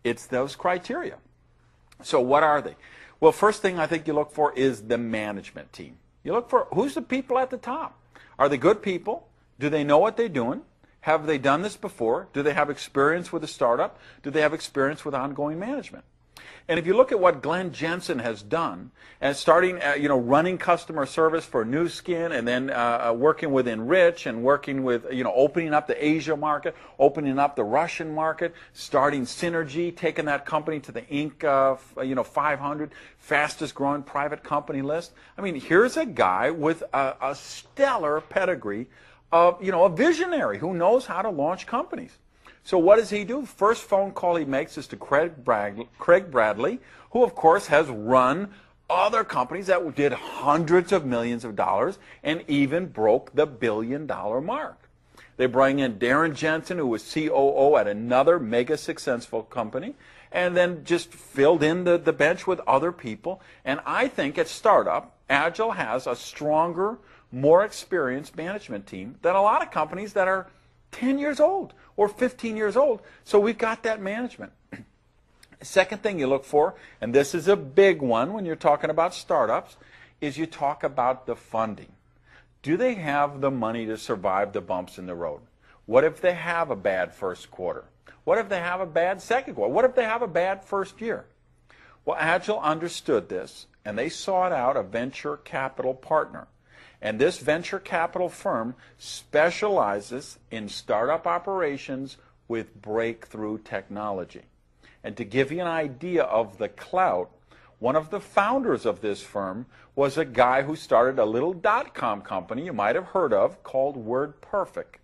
It's those criteria. So what are they? Well, first thing I think you look for is the management team. You look for who's the people at the top. Are they good people? Do they know what they're doing? Have they done this before? Do they have experience with a startup? Do they have experience with ongoing management? And if you look at what Glenn Jensen has done, and starting, running customer service for New Skin, and then working with Enrich, and working with, opening up the Asia market, opening up the Russian market, starting Synergy, taking that company to the Inc. 500 fastest growing private company list. I mean, here's a guy with a stellar pedigree of, a visionary who knows how to launch companies. So what does he do? First phone call he makes is to Craig Bradley, who of course has run other companies that did hundreds of millions of dollars and even broke the $1 billion mark. They bring in Darren Jensen, who was COO at another mega successful company, and then just filled in the bench with other people. And I think at startup, Agel has a stronger, more experienced management team than a lot of companies that are 10 years old or 15 years old. So we've got that management. Second thing you look for, and this is a big one when you're talking about startups, is you talk about the funding. Do they have the money to survive the bumps in the road? What if they have a bad first quarter? What if they have a bad second quarter? What if they have a bad first year? Well, Agel understood this, and they sought out a venture capital partner. And this venture capital firm specializes in startup operations with breakthrough technology. And to give you an idea of the clout, one of the founders of this firm was a guy who started a little .com company you might have heard of called WordPerfect,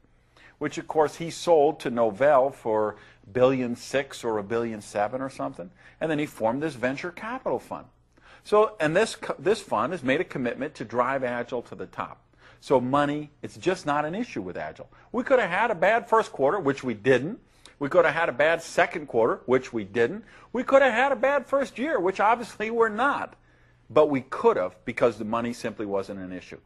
which of course he sold to Novell for $1.6 billion or $1.7 billion or something. And then he formed this venture capital fund. So, and this fund has made a commitment to drive Agel to the top. So money, it's just not an issue with Agel. We could have had a bad first quarter, which we didn't. We could have had a bad second quarter, which we didn't. We could have had a bad first year, which obviously we're not. But we could have because the money simply wasn't an issue.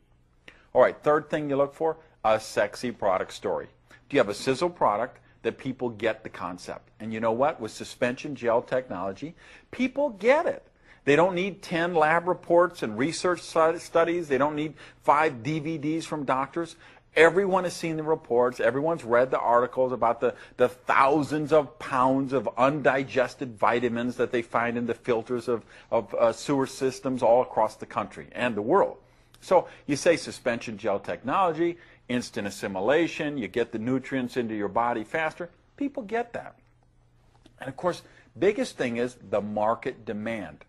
All right, third thing you look for, a sexy product story. Do you have a sizzle product that people get the concept? And you know what? With suspension gel technology, people get it. They don't need 10 lab reports and research studies. They don't need 5 DVDs from doctors. Everyone has seen the reports. Everyone's read the articles about the thousands of pounds of undigested vitamins that they find in the filters of sewer systems all across the country and the world. So you say suspension gel technology, instant assimilation, you get the nutrients into your body faster. People get that. And of course, biggest thing is the market demand.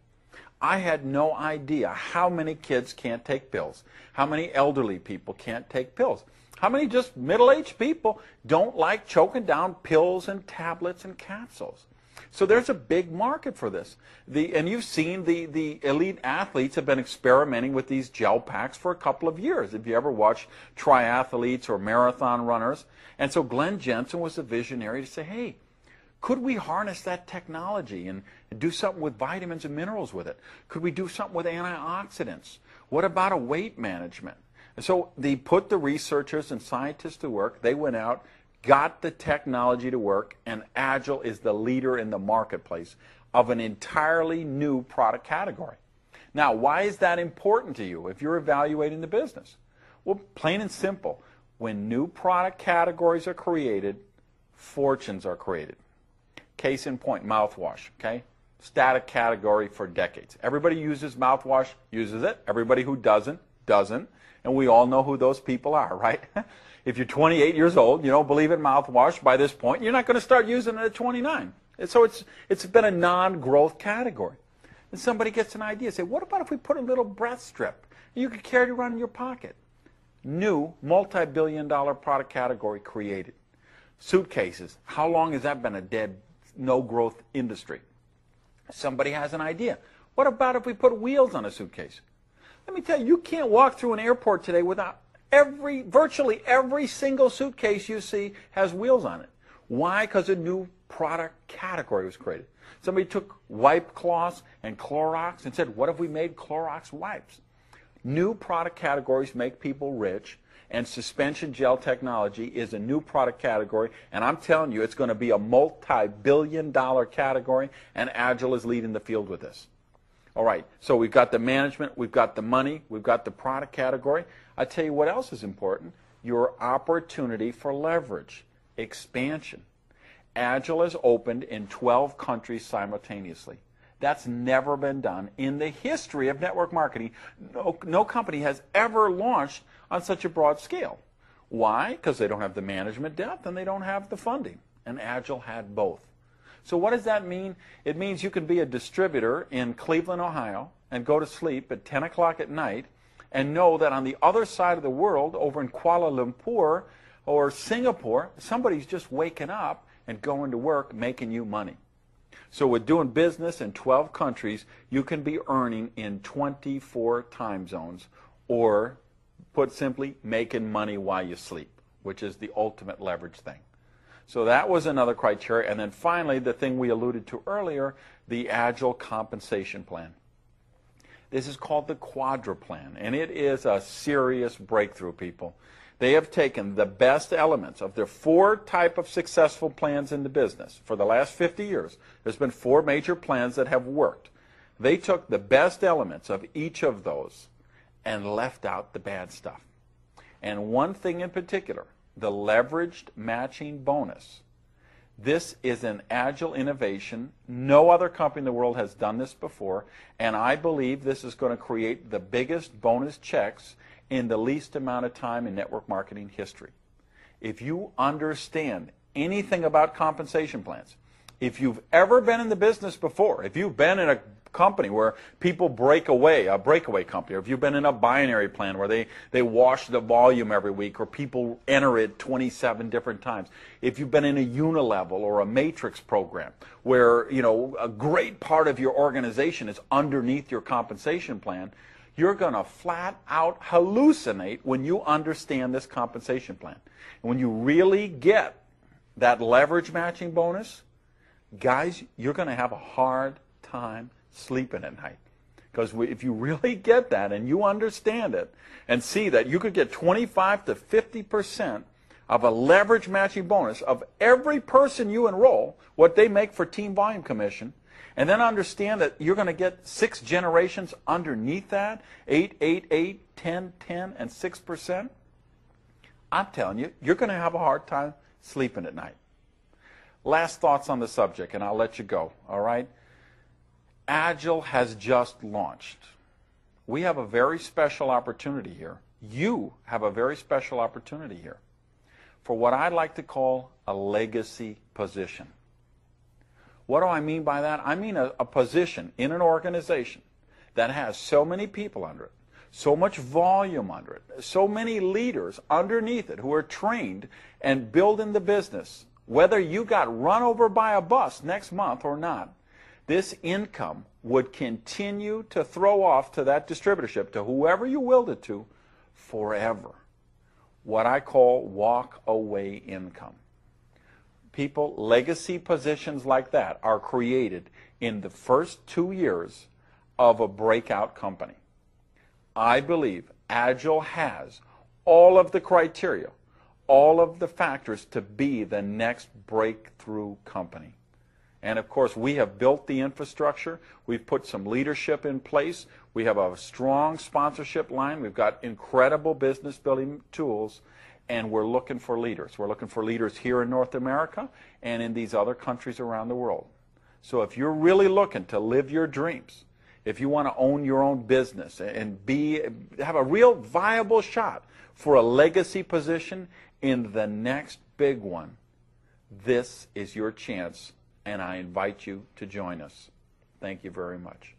I had no idea how many kids can't take pills, how many elderly people can't take pills, how many just middle-aged people don't like choking down pills and tablets and capsules. So there's a big market for this. And you've seen the elite athletes have been experimenting with these gel packs for a couple of years. If you ever watch triathletes or marathon runners. And so Glenn Jensen was a visionary to say, hey, could we harness that technology and do something with vitamins and minerals with it? Could we do something with antioxidants? What about a weight management? And so they put the researchers and scientists to work. They went out, got the technology to work, and Agel is the leader in the marketplace of an entirely new product category. Now, why is that important to you if you're evaluating the business? Well, plain and simple. When new product categories are created, fortunes are created. Case in point, mouthwash, okay? Static category for decades. Everybody uses mouthwash, uses it. Everybody who doesn't, doesn't. And we all know who those people are, right? If you're 28 years old, you don't believe in mouthwash by this point, you're not going to start using it at 29. And so it's been a non-growth category. And somebody gets an idea, say, what about if we put a little breath strip? You could carry it around in your pocket. New multi-billion-dollar product category created. Suitcases. How long has that been a dead, no-growth industry? Somebody has an idea. What about if we put wheels on a suitcase? Let me tell you, you can't walk through an airport today without virtually every single suitcase you see has wheels on it. Why? Because a new product category was created. Somebody took wipe cloths and Clorox and said, what if we made Clorox wipes? New product categories make people rich, and suspension gel technology is a new product category, and I'm telling you, it's going to be a multi-billion-dollar category, and Agel is leading the field with this. All right, so we've got the management, we've got the money, we've got the product category. I tell you what else is important, your opportunity for leverage, expansion. Agel is opened in 12 countries simultaneously. That's never been done in the history of network marketing. No company has ever launched on such a broad scale. Why? Because they don't have the management depth and they don't have the funding. And Agel had both. So what does that mean? It means you can be a distributor in Cleveland, Ohio, and go to sleep at 10 o'clock at night and know that on the other side of the world, over in Kuala Lumpur or Singapore, somebody's just waking up and going to work making you money. So with doing business in 12 countries, you can be earning in 24 time zones, or put simply, making money while you sleep, which is the ultimate leverage thing. So that was another criteria. And then finally, the thing we alluded to earlier, the Agel compensation plan. This is called the Quadra plan, and it is a serious breakthrough, people. They have taken the best elements of their 4 type of successful plans in the business. For the last 50 years, there's been 4 major plans that have worked. They took the best elements of each of those and left out the bad stuff. And one thing in particular, the leveraged matching bonus. This is an Agel innovation. No other company in the world has done this before, and I believe this is going to create the biggest bonus checks in the least amount of time in network marketing history. If you understand anything about compensation plans, if you've ever been in the business before, if you've been in a company where people break away, a breakaway company, or if you've been in a binary plan where they wash the volume every week, or people enter it 27 different times, if you've been in a unilevel or a matrix program where, you know, a great part of your organization is underneath your compensation plan, you're going to flat out hallucinate when you understand this compensation plan. And when you really get that leverage matching bonus, guys, you're going to have a hard time sleeping at night. Because if you really get that and you understand it and see that you could get 25 to 50% of a leverage matching bonus of every person you enroll, what they make for team volume commission, and then understand that you're going to get 6 generations underneath that, 8, 8, 8, 10, 10, and 6%, I'm telling you, you're going to have a hard time sleeping at night. Last thoughts on the subject, and I'll let you go, all right? Agel has just launched. We have a very special opportunity here. You have a very special opportunity here for what I'd like to call a legacy position. What do I mean by that? I mean a position in an organization that has so many people under it, so much volume under it, so many leaders underneath it who are trained and building the business. Whether you got run over by a bus next month or not, this income would continue to throw off to that distributorship, to whoever you willed it to, forever. What I call walk-away income. People, legacy positions like that are created in the first 2 years of a breakout company. I believe Agel has all of the criteria, all of the factors to be the next breakthrough company. And of course, we have built the infrastructure. We've put some leadership in place. We have a strong sponsorship line. We've got incredible business building tools. And we're looking for leaders. We're looking for leaders here in North America and in these other countries around the world. So if you're really looking to live your dreams, if you want to own your own business and have a real viable shot for a legacy position in the next big one, this is your chance, and I invite you to join us. Thank you very much.